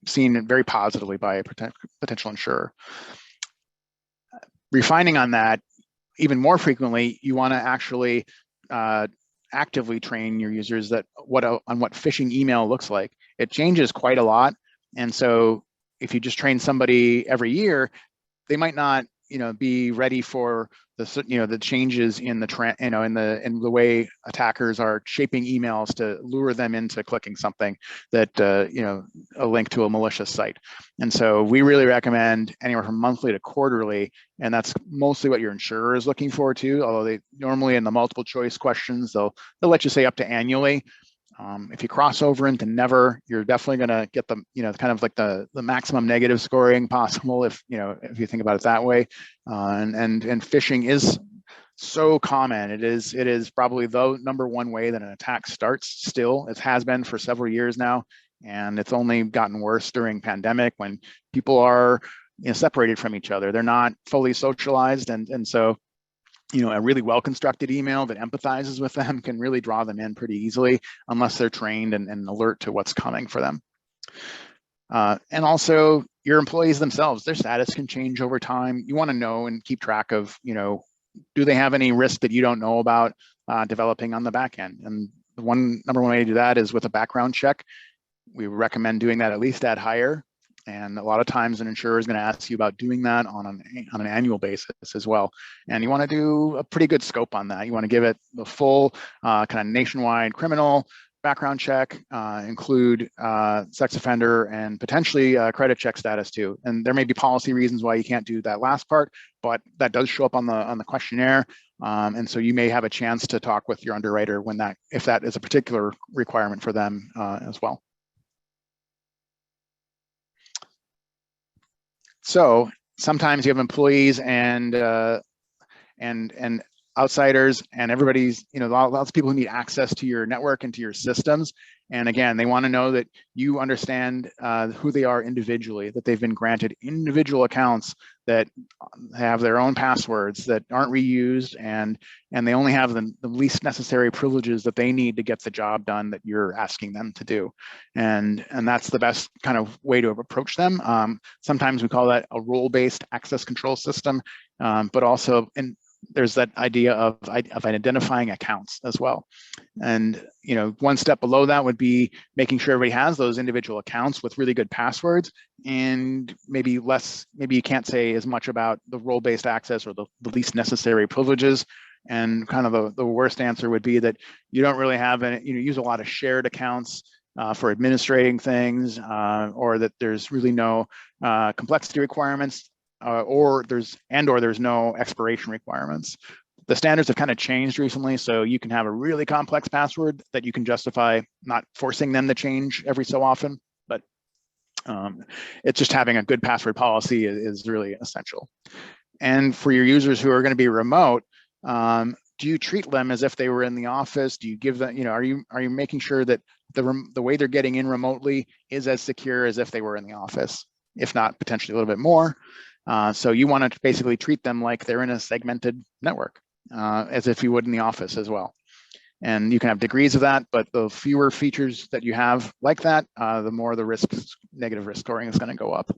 S3: seen very positively by a potential insurer. Refining on that, even more frequently, you want to actually actively train your users on what phishing email looks like. It changes quite a lot, and so if you just train somebody every year, they might not be ready for the changes in the way attackers are shaping emails to lure them into clicking something that a link to a malicious site. And so we really recommend anywhere from monthly to quarterly, and that's mostly what your insurer is looking for too, although they normally in the multiple choice questions they'll let you say up to annually. If you cross over into never, you're definitely going to get the kind of like the maximum negative scoring possible if you think about it that way. And phishing is so common. It is probably the number one way that an attack starts. Still, it has been for several years now, and it's only gotten worse during pandemic when people are separated from each other. They're not fully socialized, and so a really well-constructed email that empathizes with them can really draw them in pretty easily, unless they're trained and alert to what's coming for them. And also your employees themselves, their status can change over time. You want to know and keep track of, do they have any risk that you don't know about developing on the back end? And the number one way to do that is with a background check. We recommend doing that at least at hire. And a lot of times an insurer is going to ask you about doing that on an annual basis as well. And you want to do a pretty good scope on that. You want to give it the full kind of nationwide criminal background check, include sex offender and potentially credit check status too. And there may be policy reasons why you can't do that last part, but that does show up on the questionnaire. And so you may have a chance to talk with your underwriter if that is a particular requirement for them as well. So sometimes you have employees and outsiders, and everybody's, lots of people who need access to your network and to your systems. And again, they want to know that you understand who they are individually, that they've been granted individual accounts that have their own passwords that aren't reused, and they only have the least necessary privileges that they need to get the job done that you're asking them to do. And that's the best kind of way to approach them. Sometimes we call that a role-based access control system, but also there's that idea of identifying accounts as well. And one step below that would be making sure everybody has those individual accounts with really good passwords, and maybe you can't say as much about the role-based access or the least necessary privileges. And kind of the worst answer would be that you don't really have any, use a lot of shared accounts for administrating things, or that there's really no complexity requirements, or there's no expiration requirements. The standards have kind of changed recently, so you can have a really complex password that you can justify not forcing them to change every so often, but it's just having a good password policy is really essential. And for your users who are going to be remote, do you treat them as if they were in the office? Do you give them, are you making sure that the way they're getting in remotely is as secure as if they were in the office, if not potentially a little bit more? So you want to basically treat them like they're in a segmented network, as if you would in the office as well. And you can have degrees of that, but the fewer features that you have like that, the more the negative risk scoring is going to go up.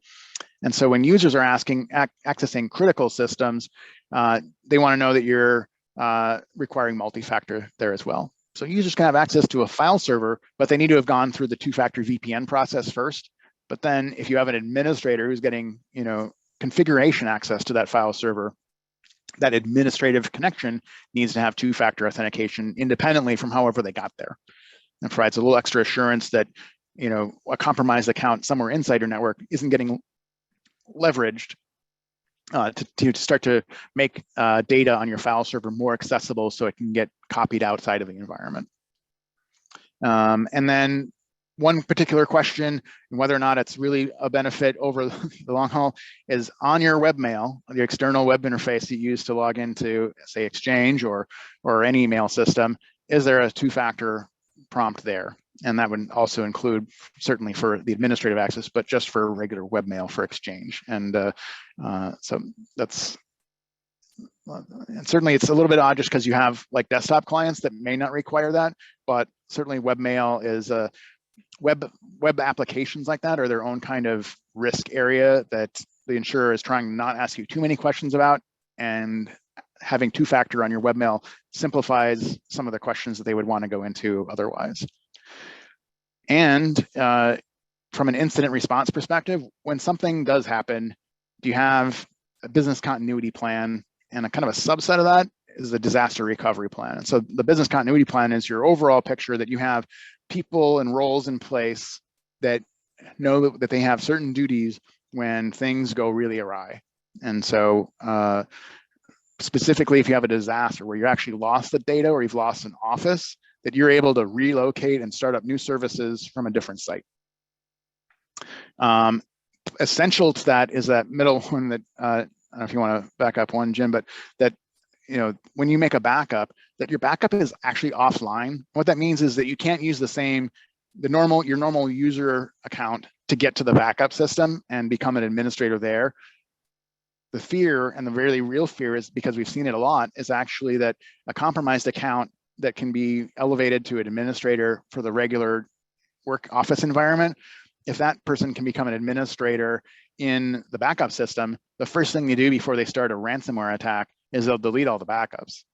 S3: And so when users are accessing critical systems, they want to know that you're requiring multi-factor there as well. So users can have access to a file server, but they need to have gone through the two-factor VPN process first. But then if you have an administrator who's getting, configuration access to that file server, that administrative connection needs to have two-factor authentication independently from however they got there. It provides a little extra assurance that, a compromised account somewhere inside your network isn't getting leveraged to start to make data on your file server more accessible so it can get copied outside of the environment. And then one particular question, whether or not it's really a benefit over the long haul, is on your webmail, the external web interface that you use to log into, say, Exchange or any email system, is there a two-factor prompt there? And that would also include, certainly for the administrative access, but just for regular webmail for Exchange. And so that's, and certainly it's a little bit odd just because you have like desktop clients that may not require that, but certainly webmail is a web applications like that are their own kind of risk area that the insurer is trying to not ask you too many questions about, and having two-factor on your webmail simplifies some of the questions that they would want to go into otherwise. And from an incident response perspective, when something does happen, do you have a business continuity plan? And a kind of a subset of that is the disaster recovery plan. And so the business continuity plan is your overall picture that you have people and roles in place that know that they have certain duties when things go really awry. And so specifically, if you have a disaster where you actually lost the data or you've lost an office, that you're able to relocate and start up new services from a different site. Essential to that is that middle one that, I don't know if you want to back up one, Jim, but that, when you make a backup, that your backup is actually offline. What that means is that you can't use your normal user account to get to the backup system and become an administrator there. The fear, and the really real fear, is because we've seen it a lot, is actually that a compromised account that can be elevated to an administrator for the regular work office environment, if that person can become an administrator in the backup system, the first thing they do before they start a ransomware attack is they'll delete all the backups.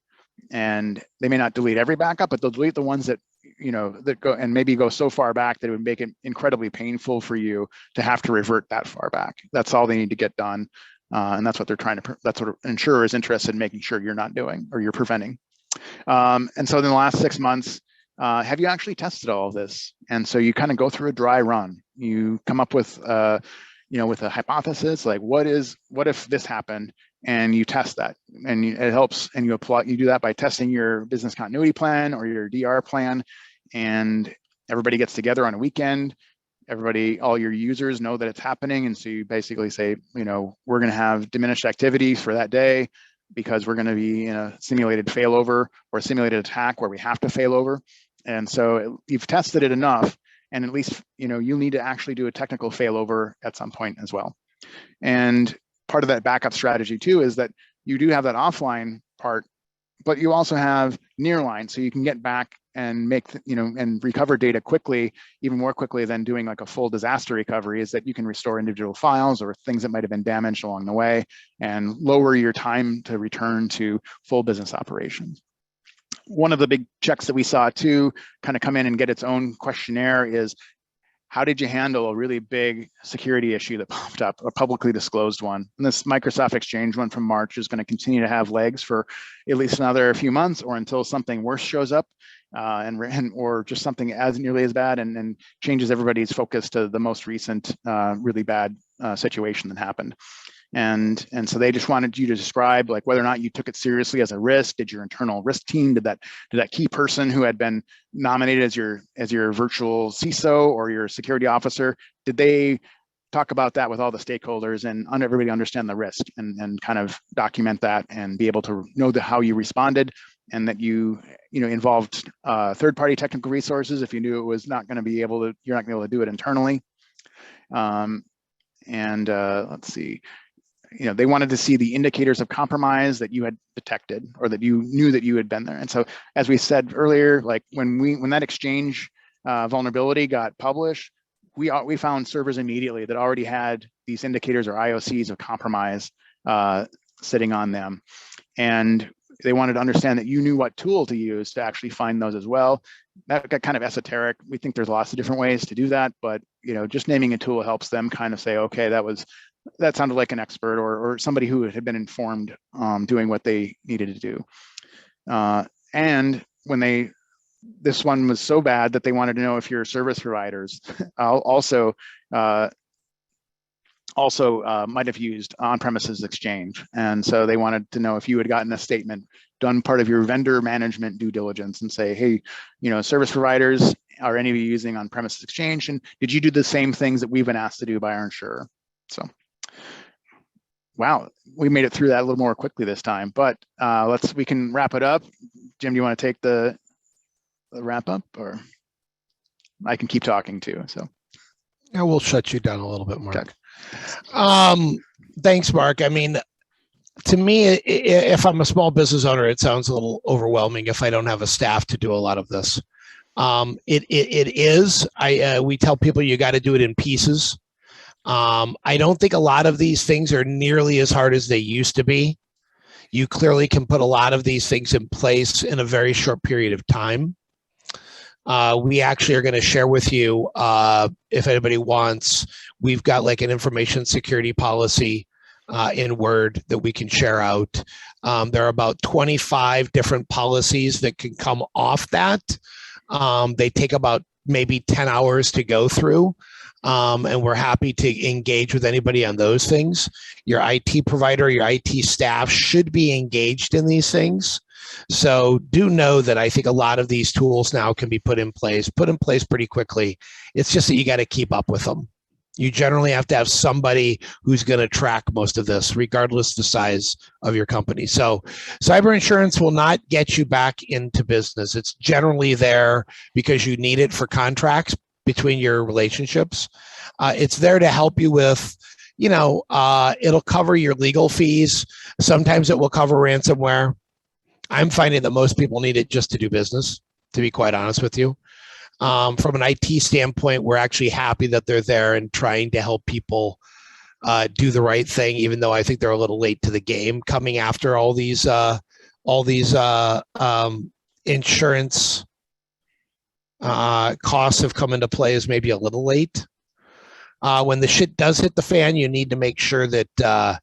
S3: And they may not delete every backup, but they'll delete the ones that, that go and maybe go so far back that it would make it incredibly painful for you to have to revert that far back. That's all they need to get done. And that's what they're trying to, that's what an insurer is interested in making sure you're not doing or you're preventing. And so in the last 6 months, have you actually tested all of this? And so you kind of go through a dry run. You come up with, with a hypothesis, like what if this happened, and you test that, and it helps. And you do that by testing your business continuity plan or your DR plan, and everybody gets together on a weekend. All your users know that it's happening, and so you basically say, we're going to have diminished activity for that day because we're going to be in a simulated failover or a simulated attack where we have to fail over. And so you've tested it enough, and at least you'll need to actually do a technical failover at some point as well. And part of that backup strategy too is that you do have that offline part, but you also have nearline, so you can get back and make and recover data quickly, even more quickly than doing like a full disaster recovery, is that you can restore individual files or things that might have been damaged along the way and lower your time to return to full business operations. One of the big checks that we saw too kind of come in and get its own questionnaire is, how did you handle a really big security issue that popped up, a publicly disclosed one? And this Microsoft Exchange one from March is going to continue to have legs for at least another few months, or until something worse shows up, or just something as nearly as bad and changes everybody's focus to the most recent really bad situation that happened. And so they just wanted you to describe like whether or not you took it seriously as a risk. Did your internal risk team, did that key person who had been nominated as your virtual CISO or your security officer, did they talk about that with all the stakeholders and everybody understand the risk and kind of document that and be able to know how you responded, and that you involved third-party technical resources if you knew it was not going to be able to, you're not going to be able to do it internally. Let's see. They wanted to see the indicators of compromise that you had detected or that you knew that you had been there. And so, as we said earlier, like when that Exchange vulnerability got published, we found servers immediately that already had these indicators or IOCs of compromise sitting on them. And they wanted to understand that you knew what tool to use to actually find those as well. that got kind of esoteric. We think there's lots of different ways to do that, but just naming a tool helps them kind of say, okay, that sounded like an expert or somebody who had been informed doing what they needed to do. And when this one was so bad that they wanted to know if your service providers also might have used on-premises exchange. And so they wanted to know if you had gotten a statement, done part of your vendor management due diligence and say, hey, service providers, are any of you using on-premises exchange? And did you do the same things that we've been asked to do by our insurer? So, wow, we made it through that a little more quickly this time, but we can wrap it up. Jim, do you want to take the wrap up, or I can keep talking too? So
S2: yeah, we'll shut you down a little bit, Mark.
S3: Okay.
S2: Thanks, Mark. I mean, to me, if I'm a small business owner, it sounds a little overwhelming if I don't have a staff to do a lot of this. It is. We tell people you got to do it in pieces. I don't think a lot of these things are nearly as hard as they used to be. You clearly can put a lot of these things in place in a very short period of time. We actually are going to share with you, if anybody wants, we've got like an information security policy in Word that we can share out. There are about 25 different policies that can come off that. They take about maybe 10 hours to go through. And we're happy to engage with anybody on those things. Your IT provider, your IT staff should be engaged in these things. So do know that I think a lot of these tools now can be put in place pretty quickly. It's just that you got to keep up with them. You generally have to have somebody who's going to track most of this, regardless the size of your company. So cyber insurance will not get you back into business. It's generally there because you need it for contracts between your relationships. It's there to help you with, it'll cover your legal fees. Sometimes it will cover ransomware. I'm finding that most people need it just to do business, to be quite honest with you. From an IT standpoint, we're actually happy that they're there and trying to help people do the right thing, even though I think they're a little late to the game coming after all these insurance costs have come into play is maybe a little late. When the shit does hit the fan, you need to make sure that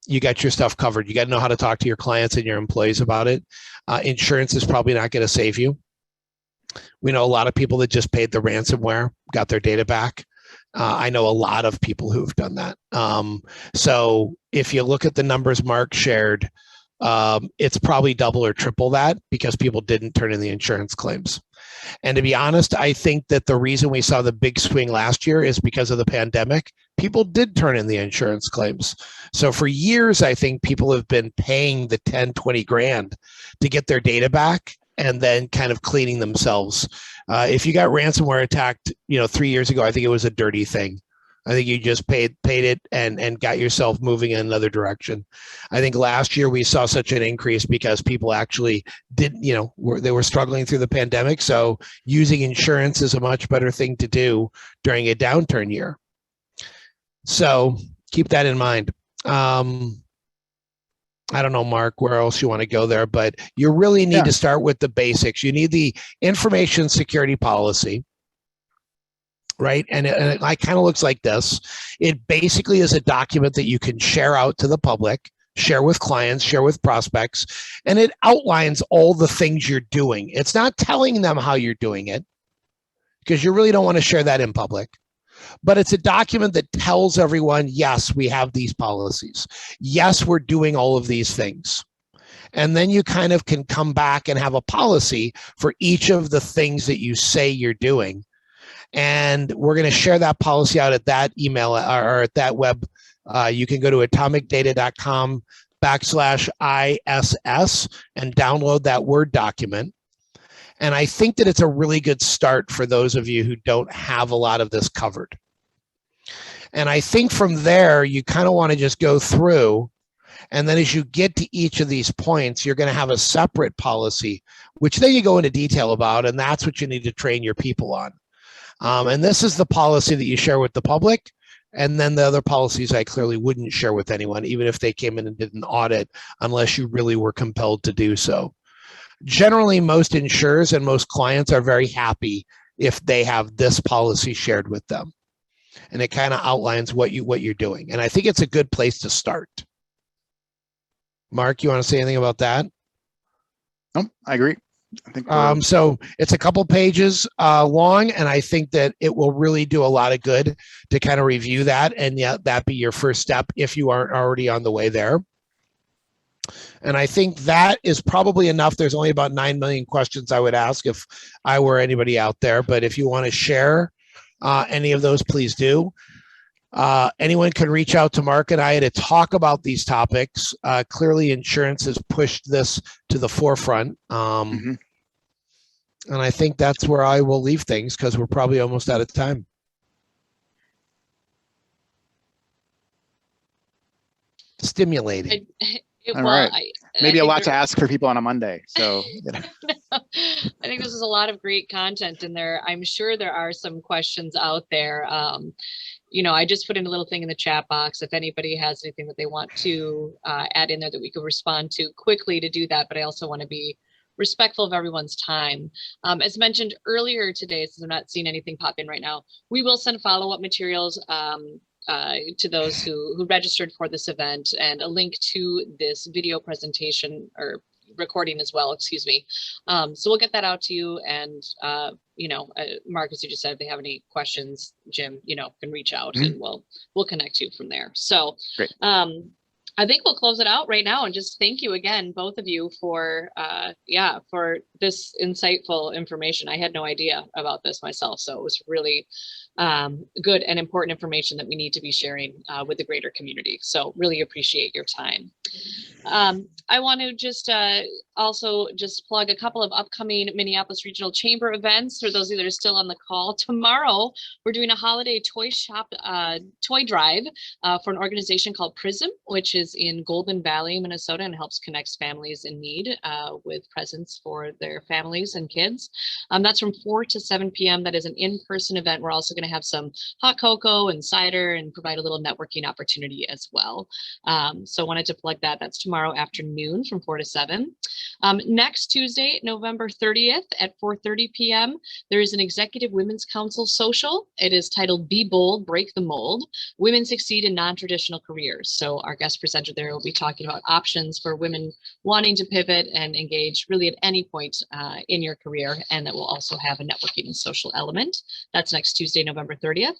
S2: you got your stuff covered. You got to know how to talk to your clients and your employees about it. Insurance is probably not going to save you. We know a lot of people that just paid the ransomware, got their data back. I know a lot of people who have done that. So if you look at the numbers Mark shared, it's probably double or triple that because people didn't turn in the insurance claims. And to be honest, I think that the reason we saw the big swing last year is because of the pandemic. People did turn in the insurance claims. So for years, I think people have been paying the 10, 20 grand to get their data back and then kind of cleaning themselves. If you got ransomware attacked, 3 years ago, I think it was a dirty thing. I think you just paid it and got yourself moving in another direction. I think last year we saw such an increase because people actually didn't, they were struggling through the pandemic. So using insurance is a much better thing to do during a downturn year. So keep that in mind. I don't know, Mark, where else you want to go there, but you really need to start with the basics. You need the information security policy. Right. And it kind of looks like this. It basically is a document that you can share out to the public, share with clients, share with prospects, and it outlines all the things you're doing. It's not telling them how you're doing it because you really don't want to share that in public. But it's a document that tells everyone, yes, we have these policies. Yes, we're doing all of these things. And then you kind of can come back and have a policy for each of the things that you say you're doing. And we're going to share that policy out at that email or at that web. You can go to atomicdata.com/ISS and download that Word document. And I think that it's a really good start for those of you who don't have a lot of this covered. And I think from there, you kind of want to just go through. And then as you get to each of these points, you're going to have a separate policy, which then you go into detail about. And that's what you need to train your people on. And this is the policy that you share with the public. And then the other policies I clearly wouldn't share with anyone, even if they came in and did an audit, unless you really were compelled to do so. generally most insurers and most clients are very happy if they have this policy shared with them. And it kind of outlines what you're doing. And I think it's a good place to start. Mark, you want to say anything about that?
S3: No, I agree. I think
S2: so it's a couple pages long, and I think that it will really do a lot of good to kind of review that, and that be your first step if you aren't already on the way there. And I think that is probably enough. There's only about 9 million questions I would ask if I were anybody out there, but if you want to share any of those, please do. Anyone can reach out to Mark and I to talk about these topics. Clearly, insurance has pushed this to the forefront. And I think that's where I will leave things because we're probably almost out of time. Stimulating.
S3: All right. Maybe a lot to ask for people on a Monday. So
S1: I think this is a lot of great content in there. I'm sure there are some questions out there. I just put in a little thing in the chat box if anybody has anything that they want to add in there that we could respond to quickly to do that. But I also want to be respectful of everyone's time. As mentioned earlier today, since I'm not seeing anything pop in right now, we will send follow-up materials to those who registered for this event, and a link to this video presentation or recording as well, excuse me. So we'll get that out to you, and Mark, as you just said, if they have any questions, Jim, can reach out and we'll connect you from there. So
S3: great.
S1: I think we'll close it out right now and just thank you again, both of you, for for this insightful information. I had no idea about this myself, so it was really good and important information that we need to be sharing with the greater community. So really appreciate your time. I want to just also just plug a couple of upcoming Minneapolis Regional Chamber events for those of you that are still on the call. Tomorrow, we're doing a holiday toy drive for an organization called PRISM, which is in Golden Valley, Minnesota, and helps connect families in need with presents for their families and kids. That's from 4 to 7 p.m. That is an in-person event. We're also going to have some hot cocoa and cider and provide a little networking opportunity as well. So wanted to plug that. That's tomorrow afternoon from 4 to 7. Next Tuesday, November 30th at 4:30 p.m., there is an Executive Women's Council social. It is titled Be Bold, Break the Mold, Women Succeed in Non-Traditional Careers. So our guest presenter there will be talking about options for women wanting to pivot and engage really at any point in your career, and that will also have a networking and social element. That's next Tuesday, November 30th.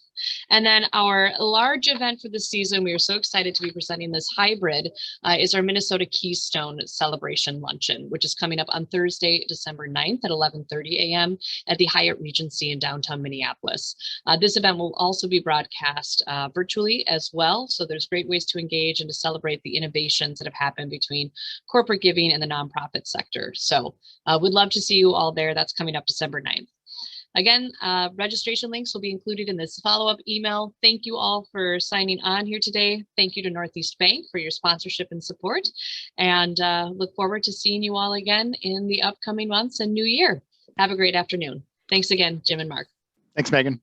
S1: And then our large event for the season, we are so excited to be presenting this hybrid, is our Minnesota Keystone Celebration Luncheon, which is coming up on Thursday, December 9th at 11:30 a.m. at the Hyatt Regency in downtown Minneapolis. This event will also be broadcast virtually as well. So there's great ways to engage and to celebrate the innovations that have happened between corporate giving and the nonprofit sector. So we'd love to see you all there. That's coming up December 9th. Again, registration links will be included in this follow-up email. Thank you all for signing on here today. Thank you to Northeast Bank for your sponsorship and support, and look forward to seeing you all again in the upcoming months and new year. Have a great afternoon. Thanks again, Jim and Mark.
S3: Thanks, Megan.